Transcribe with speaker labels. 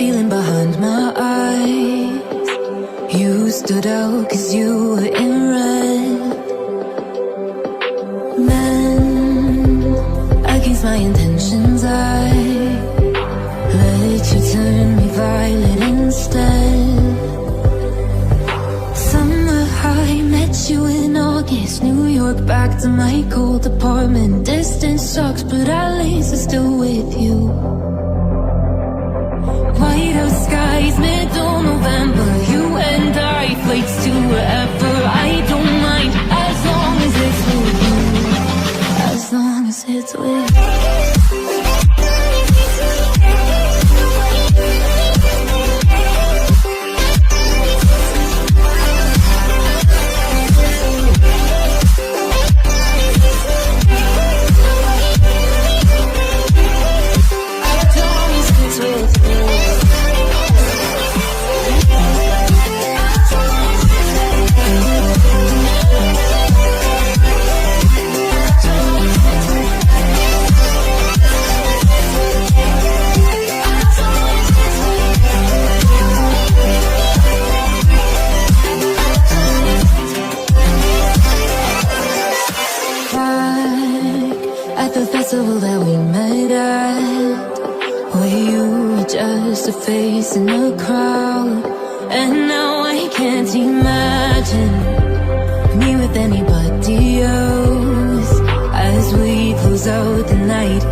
Speaker 1: feeling behind my eyes. You stood out 'cause you were in red. Men against my intentions, I let you turn me violet instead. Summer high, met you in August. New York, back to my cold apartment. Distance sucks, but at least I'm still with you. Whiteout skies, middle November. You and I, flights to wherever. I don't mind, as long as it's with you. As long as it's with you. At the festival that we met at, where you were just a face in the crowd. And now I can't imagine me with anybody else. As we close out the night,